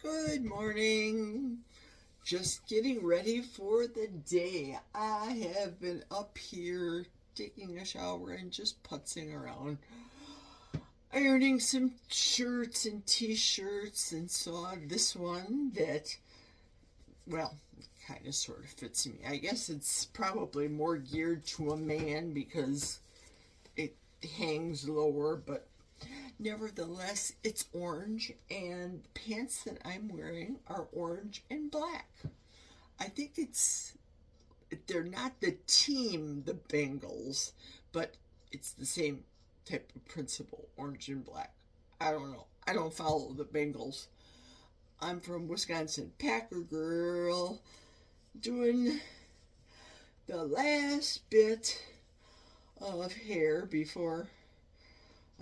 Good morning. Just getting ready for the day. I have been up here taking a shower and just putzing around, ironing some shirts and t-shirts, and saw this one that, well, kind of sort of fits me. I guess it's probably more geared to a man because it hangs lower, but nevertheless, it's orange, and the pants that I'm wearing are orange and black. I think they're not the team, the Bengals, but it's the same type of principle, orange and black. I don't know. I don't follow the Bengals. I'm from Wisconsin, Packer girl, doing the last bit of hair before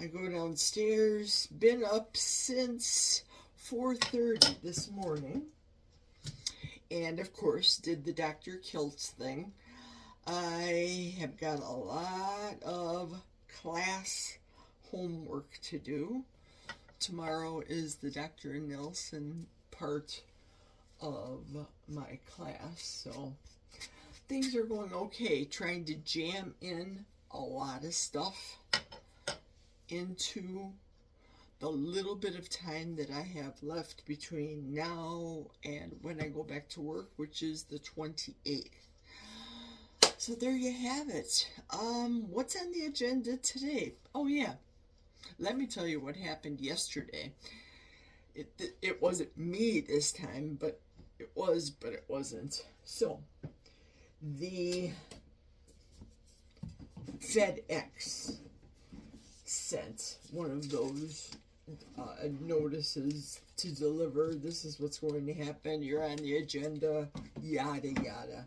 I go downstairs. Been up since 4:30 this morning. And of course, did the Dr. Kiltz thing. I have got a lot of class homework to do. Tomorrow is the Dr. Nelson part of my class. So things are going okay. Trying to jam in a lot of stuff into the little bit of time that I have left between now and when I go back to work, which is the 28th. So there you have it. What's on the agenda today? Oh yeah, let me tell you what happened yesterday. It wasn't me this time, but it wasn't. So the FedEx sent one of those notices to deliver. This is what's going to happen. You're on the agenda, yada yada.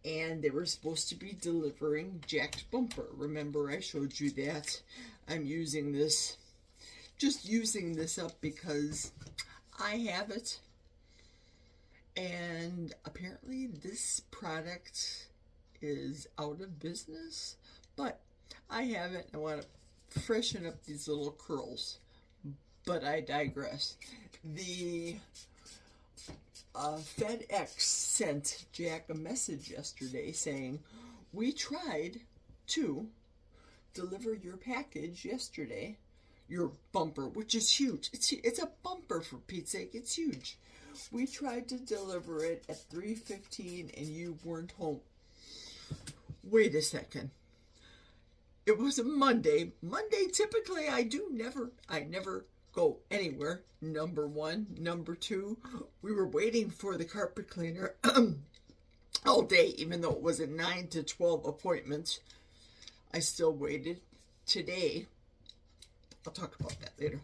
And they were supposed to be delivering Jack's bumper. Remember, I showed you that. I'm using this, just using this up because I have it. And apparently this product is out of business, but I have it. I want to freshen up these little curls, but I digress. The FedEx sent Jack a message yesterday saying, we tried to deliver your package yesterday, your bumper, which is huge. It's a bumper, for Pete's sake. It's huge. We tried to deliver it at 3:15 and you weren't home. Wait a second. It was a Monday. Monday, typically, I never go anywhere. Number one. Number two, we were waiting for the carpet cleaner all day, even though it was a 9 to 12 appointment. I still waited. Today, I'll talk about that later.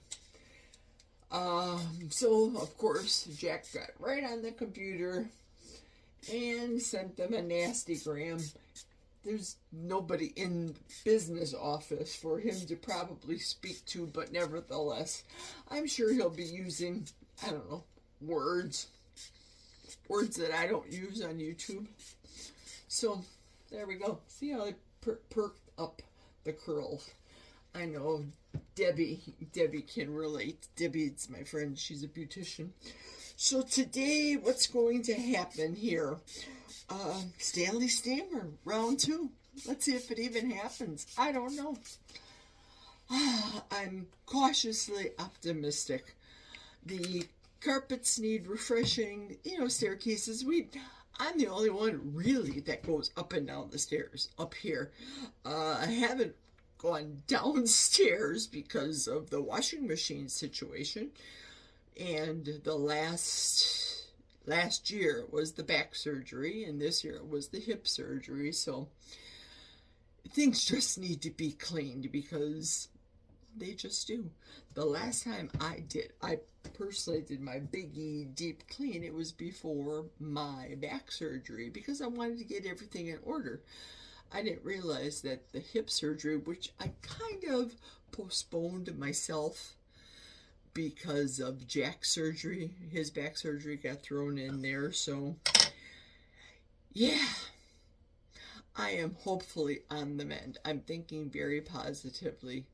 So, of course, Jack got right on the computer and sent them a nasty gram. There's nobody in the business office for him to probably speak to, but nevertheless, I'm sure he'll be using, I don't know, words that I don't use on YouTube. So, there we go. See how I perked up the curls. I know Debbie can relate. Debbie's my friend. She's a beautician. So today, what's going to happen here? Stanley Steamer, round 2. Let's see if it even happens. I don't know. I'm cautiously optimistic. The carpets need refreshing. Staircases. I'm the only one really that goes up and down the stairs up here. I haven't gone downstairs because of the washing machine situation. And the last year was the back surgery, and this year it was the hip surgery. So things just need to be cleaned because they just do. The last time I personally did my biggie deep clean, it was before my back surgery because I wanted to get everything in order. I didn't realize that the hip surgery, which I kind of postponed myself because of Jack's surgery, his back surgery got thrown in there. So, yeah, I am hopefully on the mend. I'm thinking very positively.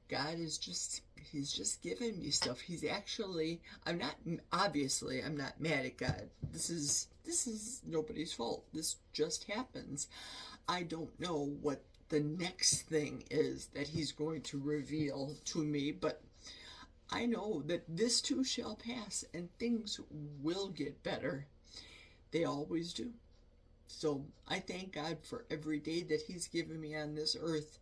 God is just He's just giving me stuff. He's actually, I'm not, obviously, I'm not mad at God. This is nobody's fault. This just happens. I don't know what the next thing is that he's going to reveal to me, but I know that this too shall pass and things will get better. They always do. So I thank God for every day that he's given me on this earth,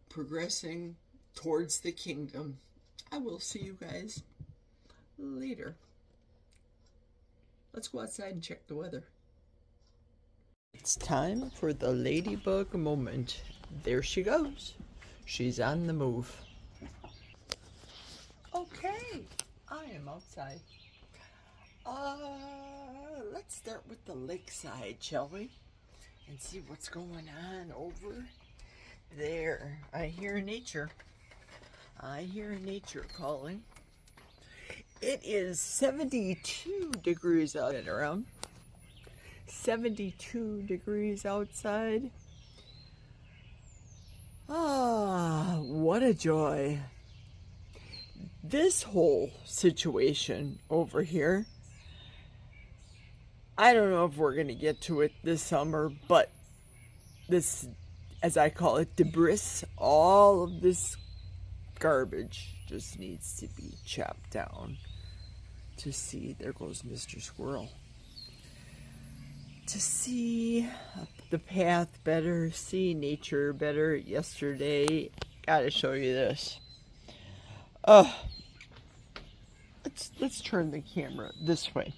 progressing towards the kingdom. I will see you guys later. Let's go outside and check the weather. It's time for the ladybug moment. There she goes. She's on the move. Okay, I am outside. Let's start with the lakeside, shall we? And see what's going on over there. I hear nature. I hear nature calling. It is 72 degrees out and around. 72 degrees outside. Ah, what a joy. This whole situation over here, I don't know if we're going to get to it this summer, but this, as I call it, debris, all of this garbage just needs to be chopped down to see, there goes Mr. Squirrel, to see the path better, see nature better. Yesterday, gotta show you this. Let's turn the camera this way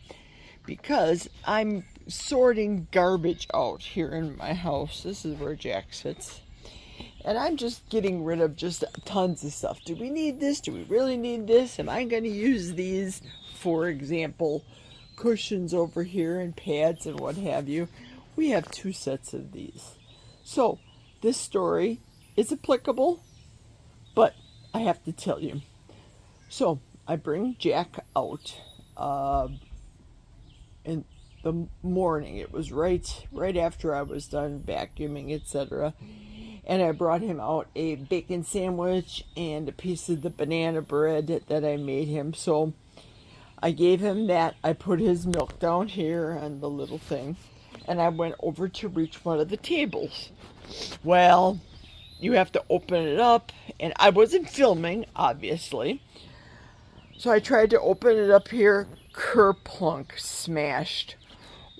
because I'm sorting garbage out here in my house. This is where Jack sits. And I'm just getting rid of just tons of stuff. Do we need this? Do we really need this? Am I going to use these? For example, cushions over here and pads and what have you. We have 2 sets of these. So this story is applicable, but I have to tell you. So I bring Jack out in the morning. It was right after I was done vacuuming, etc. And I brought him out a bacon sandwich and a piece of the banana bread that I made him. So I gave him that. I put his milk down here on the little thing. And I went over to reach one of the tables. Well, you have to open it up. And I wasn't filming, obviously. So I tried to open it up here. Kerplunk, smashed.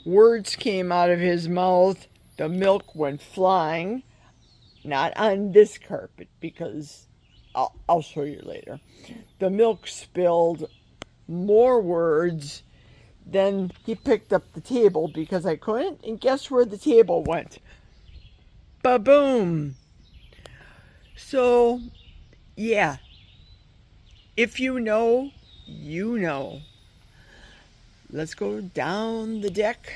Words came out of his mouth. The milk went flying. Not on this carpet, because I'll show you later. The milk spilled, more words. Then he picked up the table because I couldn't, and guess where the table went? Ba-boom! So, yeah. If you know, you know. Let's go down the deck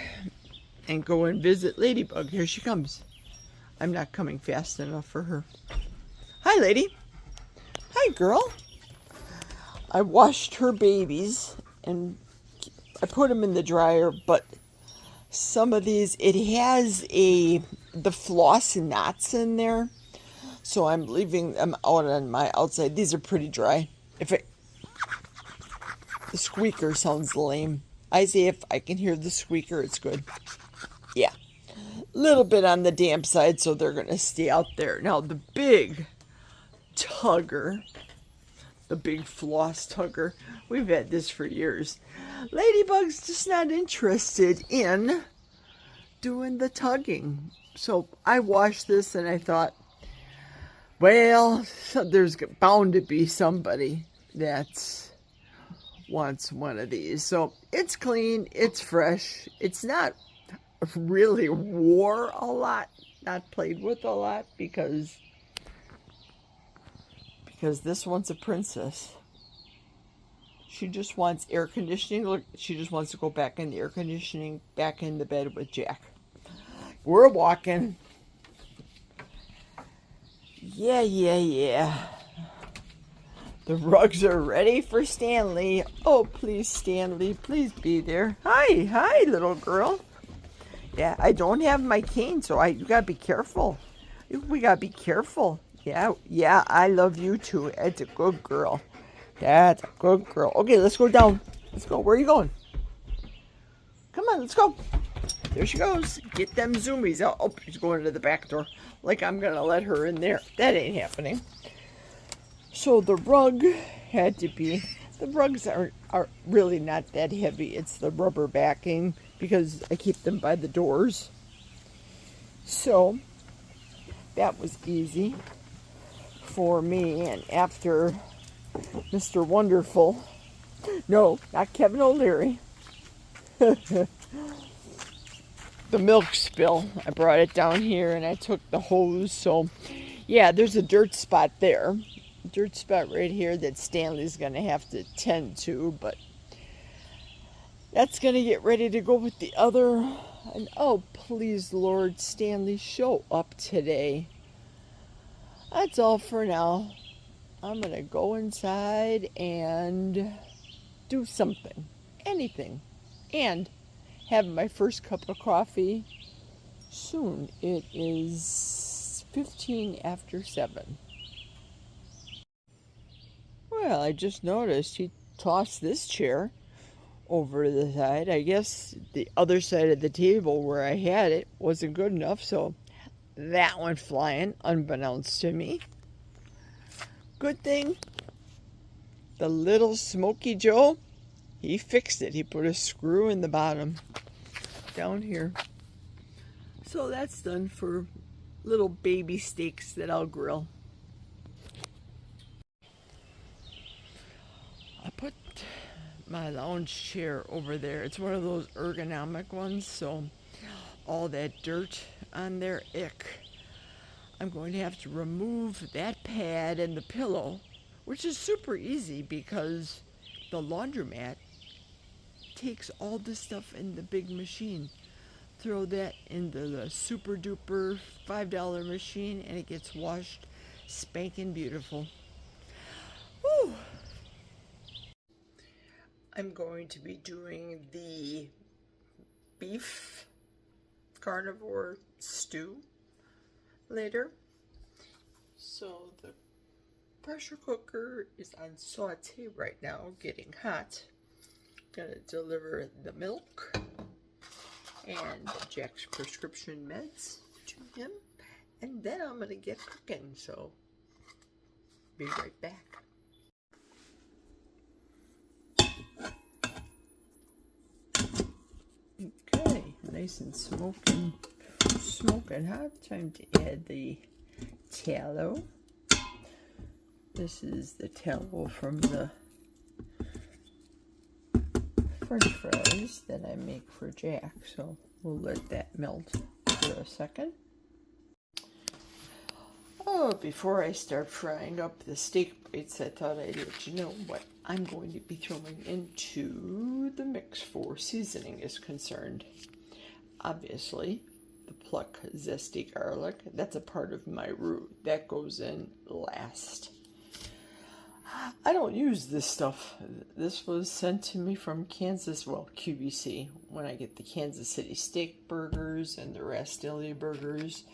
and go and visit Ladybug. Here she comes. I'm not coming fast enough for her. Hi, lady. Hi, girl. I washed her babies and I put them in the dryer, but some of these, it has the floss knots in there, so I'm leaving them out on my outside. These are pretty dry. The squeaker sounds lame. I say if I can hear the squeaker, it's good. Yeah. Little bit on the damp side, so they're going to stay out there. Now, the big tugger, the big floss tugger, we've had this for years. Ladybug's just not interested in doing the tugging. So I washed this and I thought, well, there's bound to be somebody that wants one of these. So it's clean, it's fresh, it's not really wore a lot, not played with a lot, because this one's a princess. She just wants air conditioning. Look, she just wants to go back in the air conditioning, back in the bed with Jack. We're walking. Yeah. The rugs are ready for Stanley. Oh, please, Stanley, please be there. Hi, little girl. Yeah, I don't have my cane, so you gotta be careful. We gotta be careful. Yeah, I love you too. It's a good girl. That's a good girl. Okay, let's go down. Let's go. Where are you going? Come on, let's go. There she goes. Get them zoomies out. Oh, she's going to the back door. Like I'm going to let her in there. That ain't happening. So the rug had to be... The rugs are really not that heavy. It's the rubber backing because I keep them by the doors. So that was easy for me. And after Mr. Wonderful... No, not Kevin O'Leary. The milk spill. I brought it down here and I took the hose. So yeah, there's a dirt spot there. Dirt spot right here that Stanley's gonna have to tend to, but that's gonna get ready to go with the other. And oh, please, Lord, Stanley, show up today. That's all for now. I'm gonna go inside and do something, anything, and have my first cup of coffee soon. It is 15 after 7. Well, I just noticed he tossed this chair over to the side. I guess the other side of the table where I had it wasn't good enough, so that went flying, unbeknownst to me. Good thing the little Smoky Joe, he fixed it. He put a screw in the bottom down here. So that's done for little baby steaks that I'll grill. I put my lounge chair over there. It's one of those ergonomic ones, so all that dirt on there, ick. I'm going to have to remove that pad and the pillow, which is super easy because the laundromat takes all this stuff in the big machine. Throw that into the super duper $5 machine and it gets washed spanking beautiful. Woo! I'm going to be doing the beef carnivore stew later. So the pressure cooker is on saute right now, getting hot. Gonna deliver the milk and Jack's prescription meds to him, and then I'm gonna get cooking, so be right back. Okay, nice and smoking hot. Time to add the tallow. This is the tallow from the French fries that I make for Jack, so we'll let that melt for a second. Oh, before I start frying up the steak bites, I thought I'd let you know what I'm going to be throwing into the mix for seasoning is concerned. Obviously, the pluck zesty garlic, that's a part of my roux. That goes in last. I don't use this stuff. This was sent to me from Kansas, well, QVC. When I get the Kansas City steak burgers and the Rastelli burgers,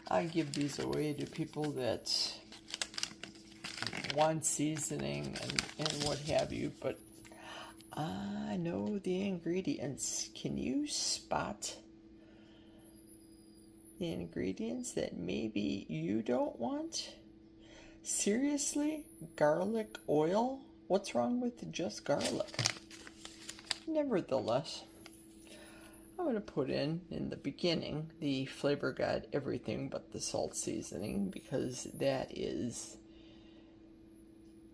I give these away to people that want seasoning and what have you, but I know the ingredients. Can you spot the ingredients that maybe you don't want? Seriously? Garlic oil? What's wrong with just garlic? Nevertheless, I'm going to put in the beginning, the Flavor God Everything But the Salt seasoning, because that is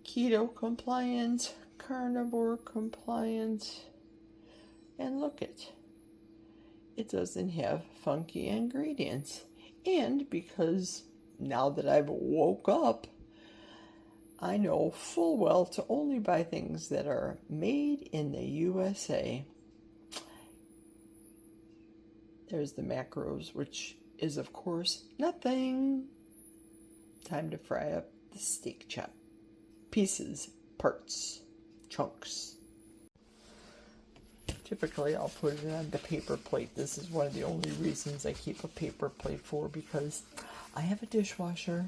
keto compliant, carnivore compliant, and look it doesn't have funky ingredients. And because now that I've woke up, I know full well to only buy things that are made in the USA. There's the macros, which is, of course, nothing. Time to fry up the steak chop. Pieces, parts, chunks. Typically, I'll put it on the paper plate. This is one of the only reasons I keep a paper plate for, because I have a dishwasher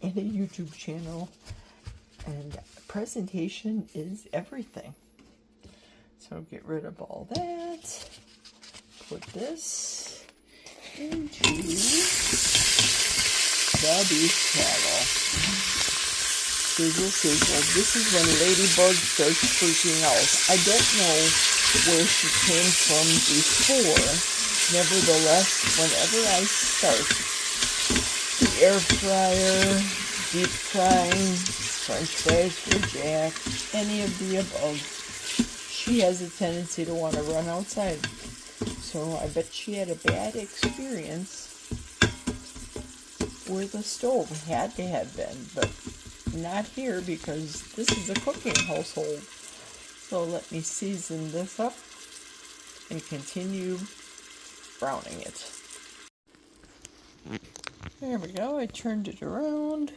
and a YouTube channel, and presentation is everything. So get rid of all that. Put this into the beef cattle. Sizzle, sizzle. This is when Ladybug starts freaking out. I don't know where she came from before. Nevertheless, whenever I start the air fryer, deep frying, French fries for Jack, any of the above, she has a tendency to want to run outside. So I bet she had a bad experience where the stove had to have been, but not here because this is a cooking household. So let me season this up and continue browning it. There we go, I turned it around.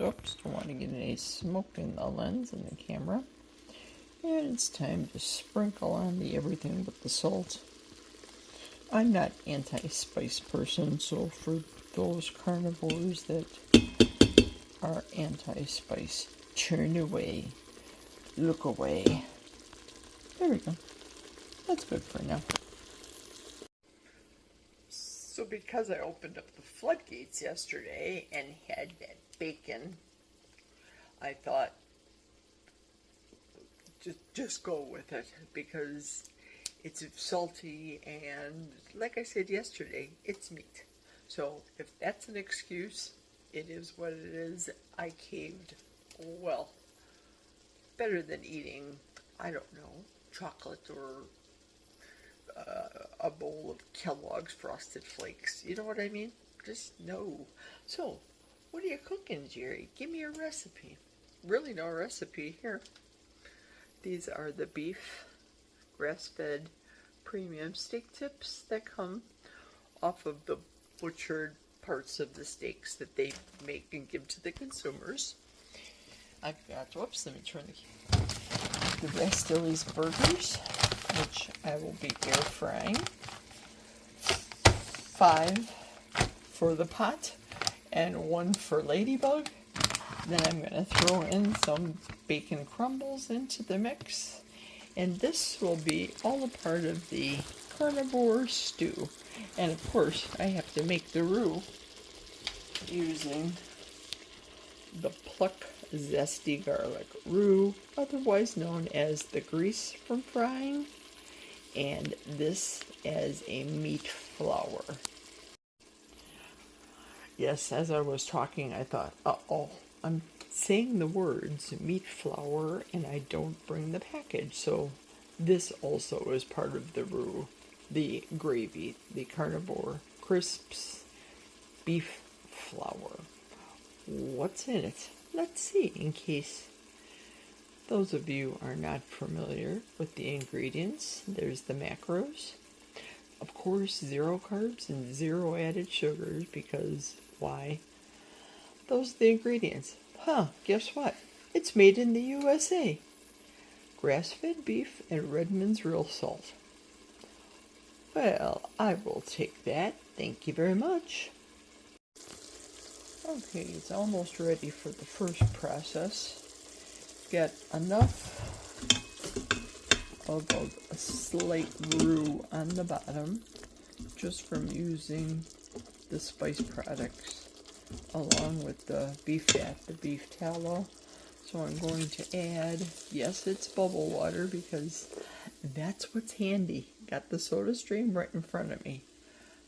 Oops, don't want to get any smoke in the lens and the camera. And it's time to sprinkle on the everything but the salt. I'm not anti-spice person, so for those carnivores that are anti-spice, turn away, look away. There we go. That's good for now. So because I opened up the floodgates yesterday and had that bacon, I thought just go with it because it's salty, and like I said yesterday, it's meat. So if that's an excuse, it is what it is. I caved well. Better than eating, I don't know, chocolate or a bowl of Kellogg's Frosted Flakes. You know what I mean? Just no. So, what are you cooking, Jerry? Give me a recipe. Really no recipe here. These are the beef grass-fed premium steak tips that come off of the butchered parts of the steaks that they make and give to the consumers. I've got, whoops, let me turn the Bastilles burgers, which I will be air frying. 5 for the pot and 1 for Ladybug. Then I'm going to throw in some bacon crumbles into the mix. And this will be all a part of the carnivore stew. And of course, I have to make the roux using the Pluck Zesty Garlic roux, otherwise known as the grease from frying, and this as a meat flour. Yes, as I was talking, I thought, uh-oh, I'm saying the words meat flour and I don't bring the package. So this also is part of the roux, the gravy, the carnivore crisps beef flour. What's in it? Let's see, in case those of you are not familiar with the ingredients. There's the macros. Of course, 0 carbs and 0 added sugars, because why? Those are the ingredients. Guess what? It's made in the USA. Grass-fed beef and Redmond's real salt. Well, I will take that. Thank you very much. Okay, it's almost ready for the first process. Got enough of a slight roux on the bottom, just from using the spice products along with the beef fat, the beef tallow. So I'm going to add, yes, it's bubble water because that's what's handy. Got the soda stream right in front of me.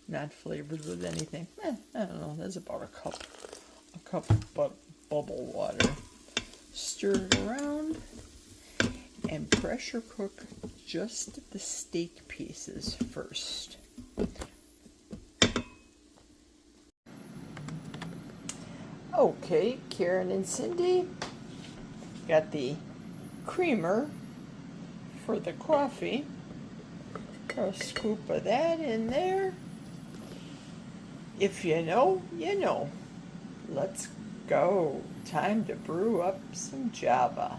Not flavored with anything. I don't know, that's about a cup of bubble water. Stir it around and pressure cook just the steak pieces first. Okay, Karen and Cindy got the creamer for the coffee. A scoop of that in there. If you know, you know. Let's go. Time to brew up some Java.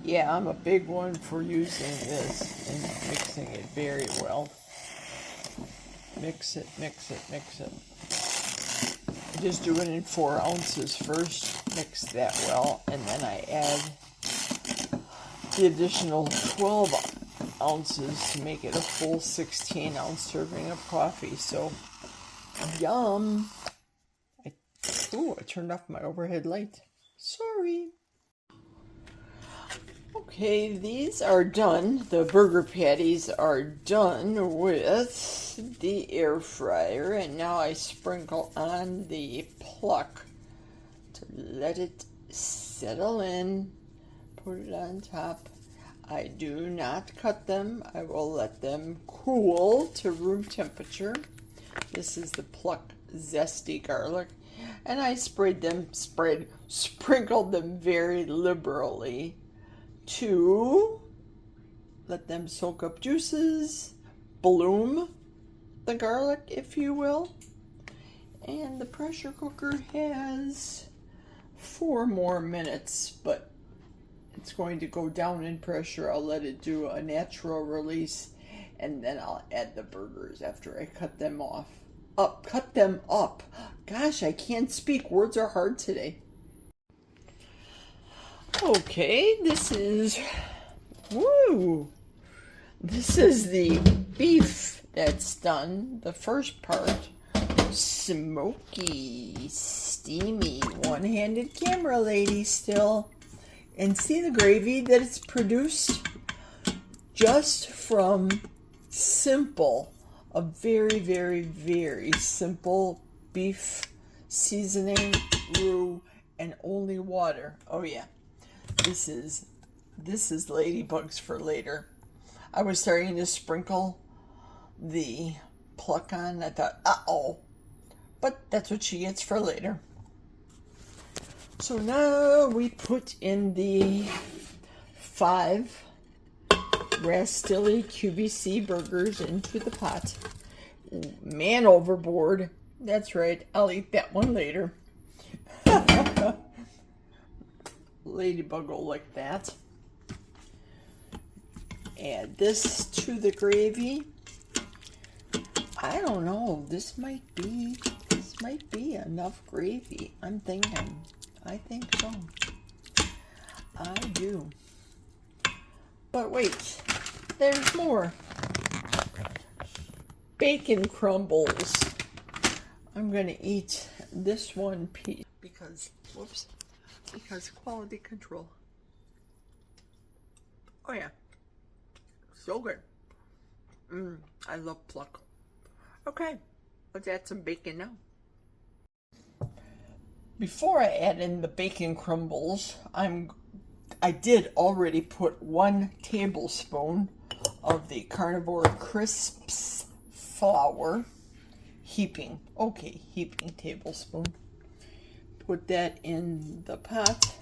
Yeah, I'm a big one for using this and mixing it very well. Mix it, mix it, mix it. just do it in 4 ounces first. Mix that well, and then I add the additional 12 ounces to make it a full 16-ounce serving of coffee. So, yum! I turned off my overhead light. Sorry. Okay, these are done. The burger patties are done with the air fryer, and now I sprinkle on the pluck to let it settle in. Put it on top. I do not cut them. I will let them cool to room temperature. This is the pluck zesty garlic, and I sprinkled them very liberally to let them soak up juices, bloom the garlic, if you will. And the pressure cooker has 4 more minutes, but it's going to go down in pressure. I'll let it do a natural release, and then I'll add the burgers after I cut them off. Cut them up. Gosh, I can't speak. Words are hard today. Okay, this is the beef that's done. The first part, smoky, steamy, one-handed camera lady still. And see the gravy that it's produced? Just from a very, very, very simple beef seasoning, roux, and only water. Oh yeah. This is ladybugs for later. I was starting to sprinkle the pluck on. I thought, uh-oh. But that's what she gets for later. So now we put in the 5 Rastilli QVC burgers into the pot. Man overboard. That's right. I'll eat that one later. Ladybug will like that. Add this to the gravy. I don't know. This might be enough gravy. I'm thinking. I think so. I do. But wait, there's more. Bacon crumbles. I'm gonna eat this one piece because quality control. Oh yeah, so good. I love pluck. Okay, let's add some bacon now. Before I add in the bacon crumbles, I did already put 1 tablespoon of the Carnivore Crisps flour, heaping tablespoon. Put that in the pot,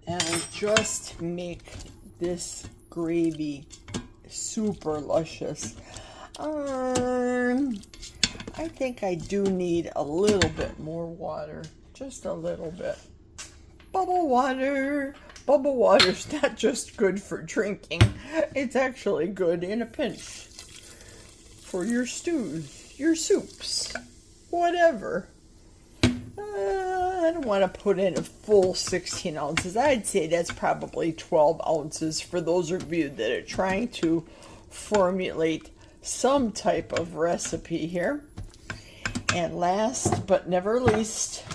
and I'll just make this gravy super luscious. I think I do need a little bit more water, just a little bit. Bubble water. Bubble water's not just good for drinking, it's actually good in a pinch for your stews, your soups, whatever. I don't want to put in a full 16 ounces. I'd say that's probably 12 ounces for those of you that are trying to formulate some type of recipe here. And last but never least,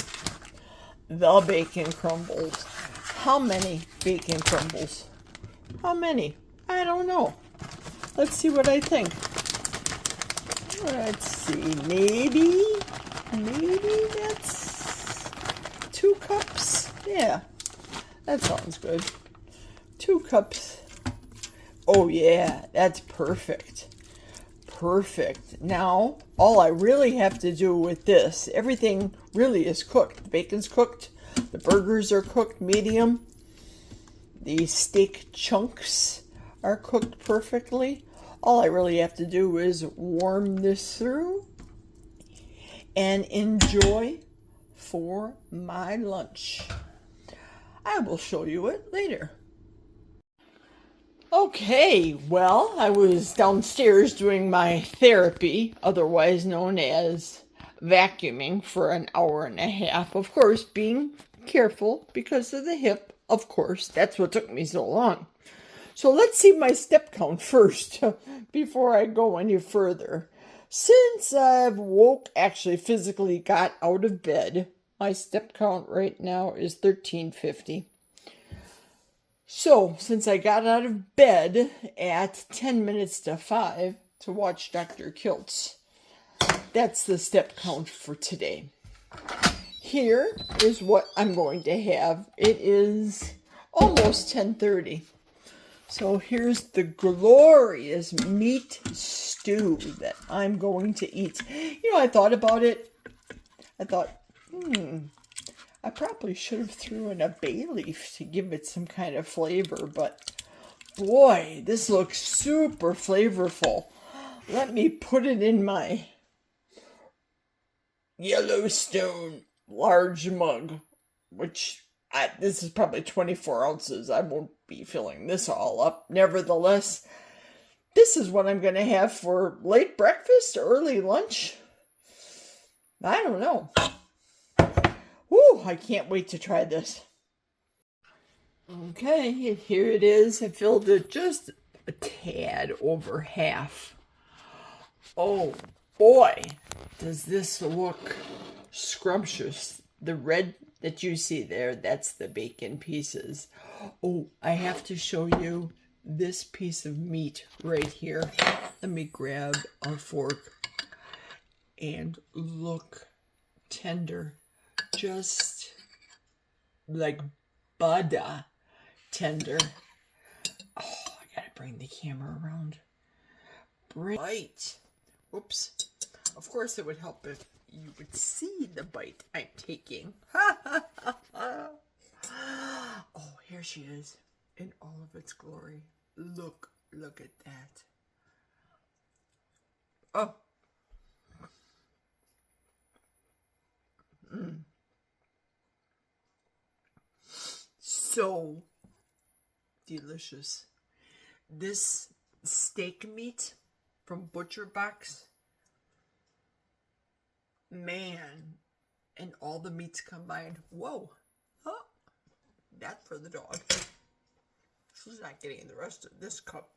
the bacon crumbles. How many bacon crumbles? How many? I don't know. Let's see what I think. Let's see. Maybe that's 2 cups. Yeah, that sounds good. 2 cups. Oh yeah, that's perfect. Perfect. Now, all I really have to do with this, everything really is cooked. The bacon's cooked. The burgers are cooked medium. The steak chunks are cooked perfectly. All I really have to do is warm this through and enjoy for my lunch. I will show you it later. Okay, well, I was downstairs doing my therapy, otherwise known as vacuuming for an hour and a half. Of course, being careful because of the hip. Of course, that's what took me so long. So let's see my step count first before I go any further. Since I've actually physically got out of bed, my step count right now is 1350. So, since I got out of bed at 10 minutes to 5 to watch Dr. Kiltz, that's the step count for today. Here is what I'm going to have. It is almost 10:30. So here's the glorious meat stew that I'm going to eat. You know, I thought about it. I thought, I probably should have threw in a bay leaf to give it some kind of flavor, but boy, this looks super flavorful. Let me put it in my Yellowstone large mug, which this is probably 24 ounces. I won't be filling this all up. Nevertheless, this is what I'm going to have for late breakfast, early lunch. I don't know. Woo, I can't wait to try this. Okay, and here it is. I filled it just a tad over half. Oh boy, does this look scrumptious. The red that you see there, that's the bacon pieces. Oh, I have to show you this piece of meat right here. Let me grab a fork and look tender. Just like butter tender. Oh, I gotta bring the camera around. Bite. Whoops. Of course, it would help if you would see the bite I'm taking. Oh, here she is in all of its glory. Look at that. Oh. So delicious. This steak meat from Butcher Box, man, and all the meats combined. Whoa. Oh, that for the dog. She's not getting the rest of this cup.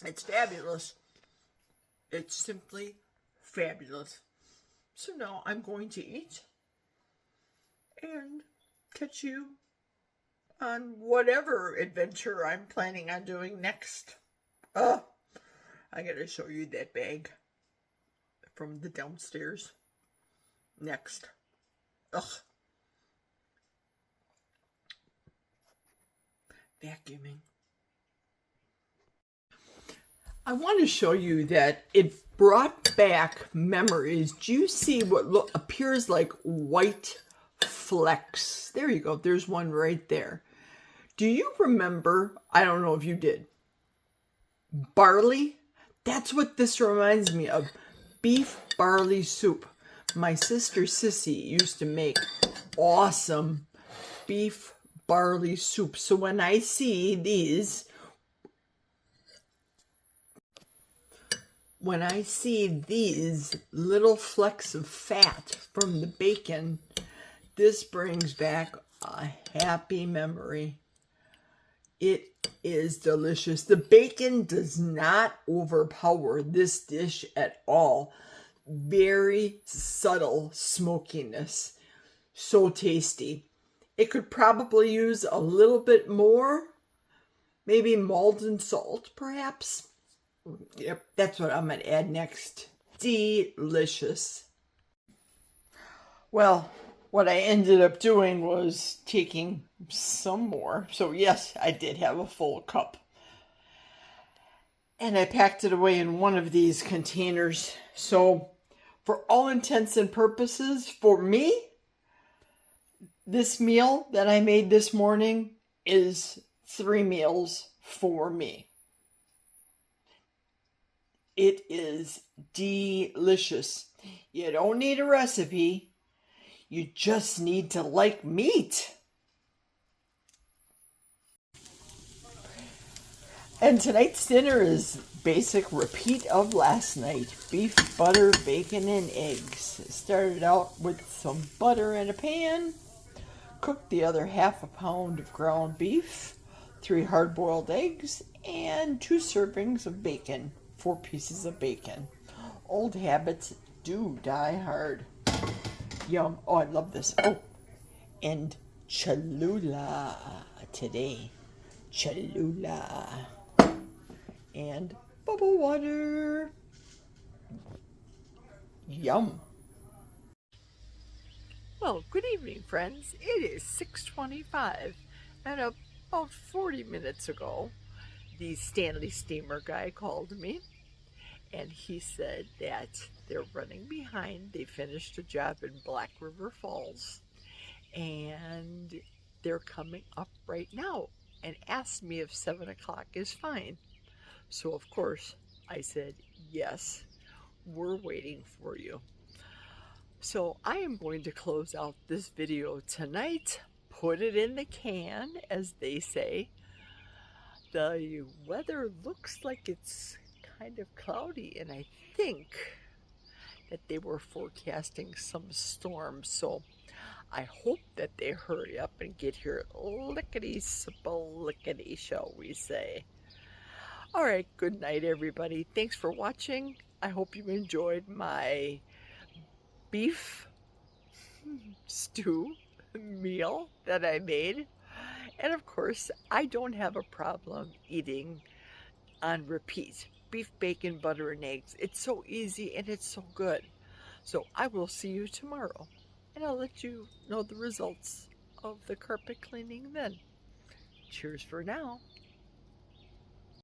It's fabulous. It's simply fabulous. So now I'm going to eat and catch you on whatever adventure I'm planning on doing next. I gotta show you that bag from the downstairs next. Vacuuming. I want to show you that it brought back memories. Do you see what appears like white flecks? There you go. There's one right there. Do you remember? I don't know if you did. Barley? That's what this reminds me of. Beef barley soup. My sister Sissy used to make awesome beef barley soup. So when I see these, little flecks of fat from the bacon, this brings back a happy memory. It is delicious. The bacon does not overpower this dish at all. Very subtle smokiness. So tasty. It could probably use a little bit more. Maybe Maldon salt, perhaps. Yep, that's what I'm going to add next. Delicious. Well, what I ended up doing was taking some more. So yes, I did have a full cup. And I packed it away in one of these containers. So for all intents and purposes, for me, this meal that I made this morning is 3 meals for me. It is delicious. You don't need a recipe. You just need to like meat. And tonight's dinner is basic repeat of last night. Beef, butter, bacon, and eggs. Started out with some butter in a pan. Cooked the other half a pound of ground beef, 3 hard-boiled eggs, and 2 servings of bacon, 4 pieces of bacon. Old habits do die hard. Yum. Oh, I love this. Oh, and Cholula today. Cholula. And bubble water. Yum. Well, good evening, friends. It is 6:25, and about 40 minutes ago, the Stanley Steamer guy called me, and he said that they're running behind. They finished a job in Black River Falls, and they're coming up right now, and asked me if 7 o'clock is fine. So, of course, I said, yes, we're waiting for you. So I am going to close out this video tonight, put it in the can, as they say. The weather looks like it's kind of cloudy, and I think that they were forecasting some storms. So I hope that they hurry up and get here lickety-split-lickety, shall we say. All right, good night, everybody. Thanks for watching. I hope you enjoyed my beef stew meal that I made. And of course, I don't have a problem eating on repeat. Beef, bacon, butter, and eggs. It's so easy and it's so good. So I will see you tomorrow. And I'll let you know the results of the carpet cleaning then. Cheers for now.